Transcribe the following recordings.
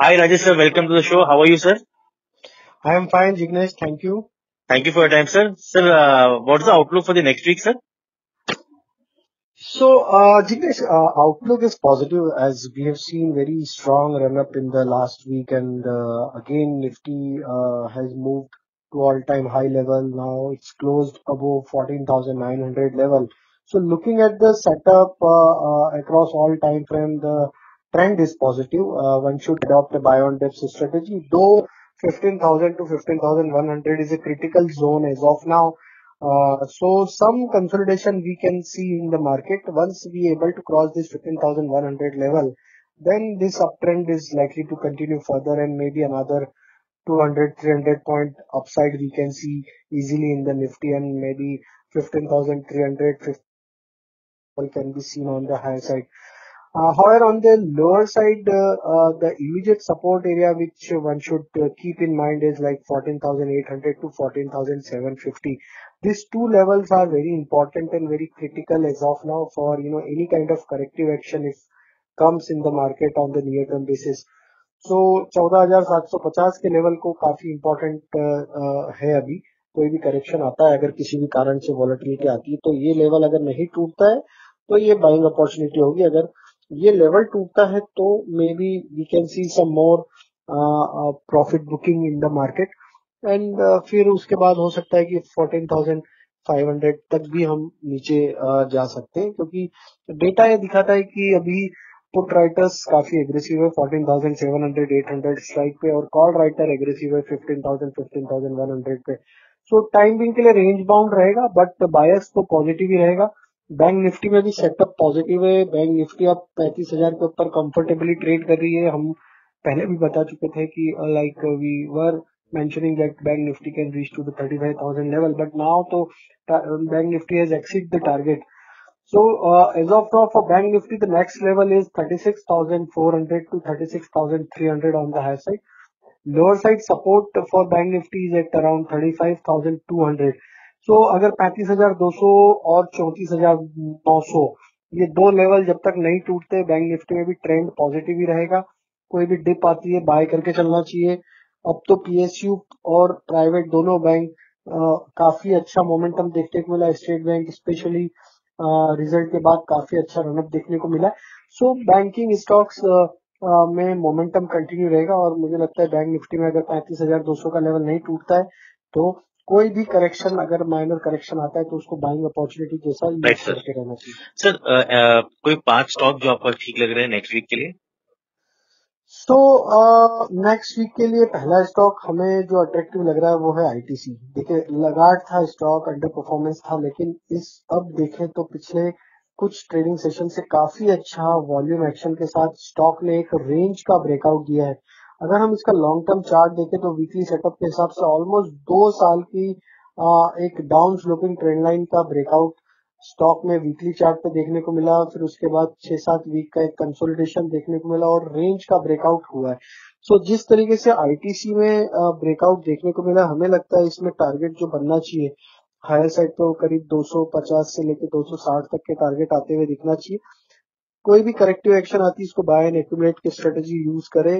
Hi Rajesh sir, welcome to the show. How are you, sir? I am fine, Jignesh. Thank you. Thank you for your time, sir. Sir, what's the outlook for the next week, sir? Jignesh, outlook is positive as we have seen very strong run up in the last week, and again Nifty has moved to all-time high level. Now it's closed above 14,900 level. So looking at the setup across all time frame, the trend is positive. One should adopt a buy on dips strategy, though 15,000 to 15,100 is a critical zone as of now. So some consolidation we can see in the market. Once we able to cross this 15,100 level, then this uptrend is likely to continue further, and maybe another 200, 300 point upside we can see easily in the Nifty, and maybe 15,300 can be seen on the higher side. However, on the lower side, the immediate support area which one should keep in mind is like 14,800 to 14,750. These two levels are very important and very critical as of now for any kind of corrective action if comes in the market on the near term basis. सो 14,750 के level को काफी important है अभी. कोई भी correction आता है, अगर किसी भी कारण से वॉलेटिलिटी आती है, तो ये लेवल अगर नहीं टूटता है तो ये बाइंग अपॉर्चुनिटी होगी. अगर ये लेवल टूटता है तो maybe we can see some more profit booking in the market, and फिर उसके बाद हो सकता है कि 14,500 तक भी हम नीचे जा सकते हैं, क्योंकि डेटा ये दिखाता है कि अभी पुट राइटर्स काफी एग्रेसिव है 14,700 800 स्ट्राइक पे, और कॉल राइटर एग्रेसिव है 15,000 15,100 पे. सो टाइम बिंग के लिए रेंज बाउंड रहेगा, बट बायस तो पॉजिटिव ही रहेगा. बैंक निफ्टी में भी सेटअप पॉजिटिव है. बैंक निफ्टी अब 35,000 के ऊपर कंफर्टेबली ट्रेड कर रही है. हम पहले भी बता चुके थे कि like we were mentioning that Bank Nifty can reach to the 35,000 level, but now तो Bank Nifty has exceeded the target. So as of now for Bank Nifty, the next level is 36,400 to 36,300 on the high side. Lower side support for Bank Nifty is at around 35,200. So अगर 35,200 और 34,900 ये दो level जब तक नहीं टूटते, bank Nifty में भी ट्रेंड पॉजिटिव ही रहेगा. कोई भी डिप आती है बाय करके चलना चाहिए. अब तो पीएसयू और प्राइवेट दोनों बैंक काफी अच्छा मोमेंटम देखने को मिला. स्टेट बैंक स्पेशली रिजल्ट के बाद काफी अच्छा रनअप देखने को मिला. सो बैंकिंग स्टॉक्स में मोमेंटम कंटिन्यू रहेगा, और मुझे लगता है बैंक निफ्टी में अगर 35,200 का लेवल नहीं टूटता है तो कोई भी करेक्शन, अगर माइनर करेक्शन आता है तो उसको बाइंग अपॉर्चुनिटी जैसा यूज करके रहना चाहिए. सर, कोई 5 स्टॉक जो आपको ठीक लग रहे हैं नेक्स्ट वीक के लिए? सो नेक्स्ट वीक के लिए पहला स्टॉक हमें जो अट्रैक्टिव लग रहा है वो है आईटीसी. देखिए, लगाट था स्टॉक, अंडर परफॉर्मेंस था, लेकिन इस अब देखें तो पिछले कुछ ट्रेडिंग सेशन से काफी अच्छा वॉल्यूम एक्शन के साथ स्टॉक ने एक रेंज का ब्रेकआउट दिया है. अगर हम इसका लॉन्ग टर्म चार्ट देखें तो वीकली सेटअप के हिसाब से ऑलमोस्ट 2 साल की एक डाउन स्लोपिंग ट्रेंड लाइन का ब्रेकआउट स्टॉक में वीकली चार्ट पे देखने को मिला. फिर उसके बाद 6-7 वीक का एक कंसोलिडेशन देखने को मिला और रेंज का ब्रेकआउट हुआ है. सो जिस तरीके से आईटीसी में ब्रेकआउट देखने को मिला, हमें लगता है इसमें टारगेट जो बनना चाहिए हायर साइड पे वो करीब 250 से लेकर 260 तक के टारगेट आते हुए दिखना चाहिए. कोई भी करेक्टिव एक्शन आती है इसको बाय एंड एक्यूमुलेट की स्ट्रेटेजी यूज करें.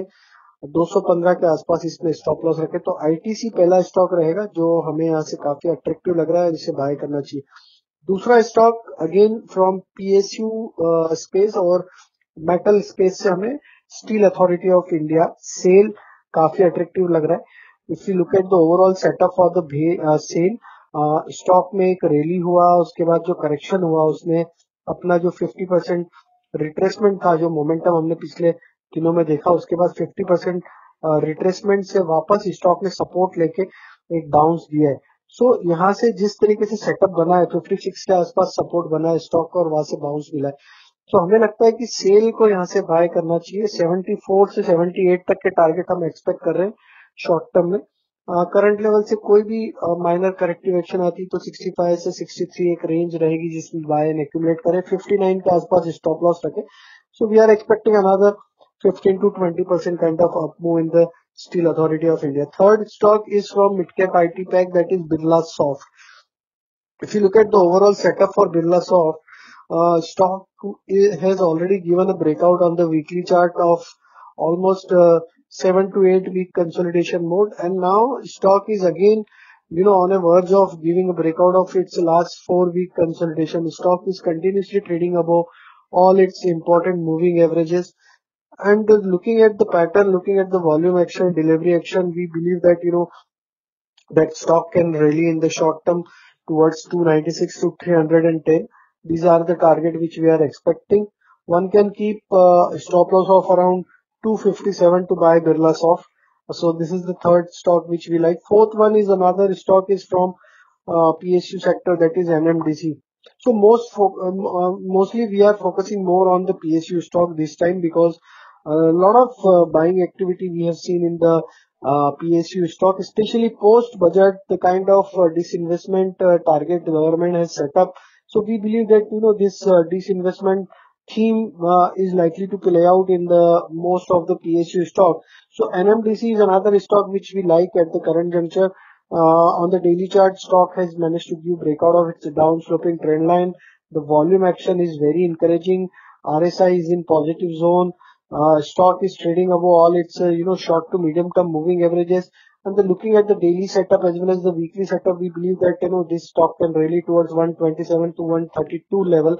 215 के आसपास इसमें स्टॉप लॉस रखे तो आईटीसी पहला स्टॉक रहेगा जो हमें यहाँ से काफी अट्रैक्टिव लग रहा है, जिसे बाय करना चाहिए. दूसरा stock again from PSU space और मेटल स्पेस से हमें steel authority of India SAIL काफी अट्रैक्टिव लग रहा है. If you look at the overall setup for the SAIL, stock में एक रैली हुआ, उसके बाद जो करेक्शन हुआ उसने अपना जो 50% रिट्रेसमेंट था, जो मोमेंटम हमने पिछले दिनों में देखा, उसके बाद 50% रिट्रेसमेंट से वापस स्टॉक ने सपोर्ट लेके एक बाउंस दिया है. सो यहाँ से जिस तरीके से सेटअप बना है 56 के आसपास सपोर्ट बना है स्टॉक का और वहां से बाउंस मिला है. सो हमें लगता है कि सेल को यहाँ से बाय करना चाहिए. 74 से 78 तक के टारगेट हम एक्सपेक्ट कर रहे हैं शॉर्ट टर्म में. करंट लेवल से कोई भी माइनर करेक्टिव एक्शन आती तो 65 से 63 एक रेंज रहेगी जिसमें बाय एंड एक्यूमुलेट करें. 59 के आसपास स्टॉप लॉस रखें. So we are expecting another 15 to 20% kind of up move in the Steel Authority of India. Third stock is from Midcap IT Pack, that is Birlasoft. If you look at the overall setup for Birlasoft, stock has already given a breakout on the weekly chart of almost 7 to 8 week consolidation mode, and now stock is again on a verge of giving a breakout of its last 4 week consolidation. Stock is continuously trading above all its important moving averages. And looking at the pattern, looking at the volume action, delivery action, we believe that that stock can rally in the short term towards 296 to 310. These are the target which we are expecting. One can keep stop loss of around 257 to buy Birlasoft. So this is the third stock which we like. Fourth one is another stock is from PSU sector, that is NMDC. So mostly we are focusing more on the PSU stock this time, because a lot of buying activity we have seen in the PSU stock, especially post budget, the kind of disinvestment target the government has set up. So we believe that this disinvestment theme is likely to play out in the most of the PSU stock. So NMDC is another stock which we like at the current juncture. On the daily chart, stock has managed to give breakout of its down sloping trend line. The volume action is very encouraging. RSI is in positive zone. Stock is trading above all its short to medium term moving averages. And then looking at the daily setup as well as the weekly setup, we believe that this stock can rally towards 127 to 132 level.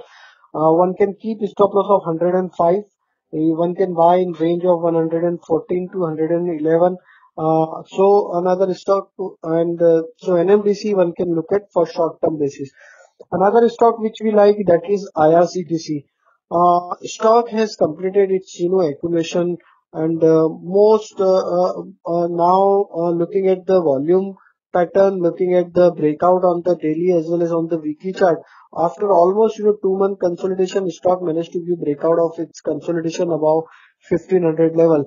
One can keep stop loss of 105. One can buy in range of 114 to 111. So another stock so NMDC one can look at for short term basis. Another stock which we like, that is IRCTC. Stock has completed its accumulation, and most now looking at the volume pattern, looking at the breakout on the daily as well as on the weekly chart. After almost 2 month consolidation, stock managed to give breakout of its consolidation above 1500 level.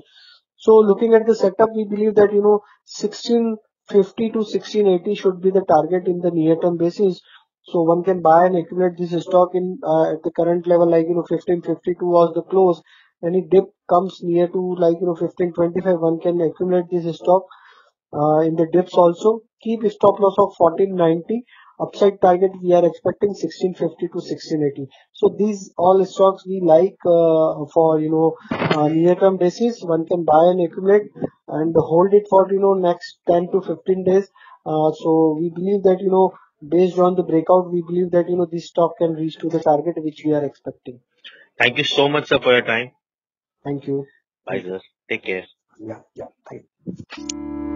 So looking at the setup, we believe that 1650 to 1680 should be the target in the near term basis. So one can buy and accumulate this stock in at the current level, like 1552 was the close. Any dip comes near to like 1525, one can accumulate this stock in the dips also. Keep stop loss of 1490. Upside target we are expecting 1650 to 1680. So these all stocks we like for near term basis. One can buy and accumulate and hold it for next 10 to 15 days. So we believe that based on the breakout, we believe that this stock can reach to the target which we are expecting. Thank you so much, sir, for your time. Thank you. Bye, sir. Take care. Yeah. Thank you.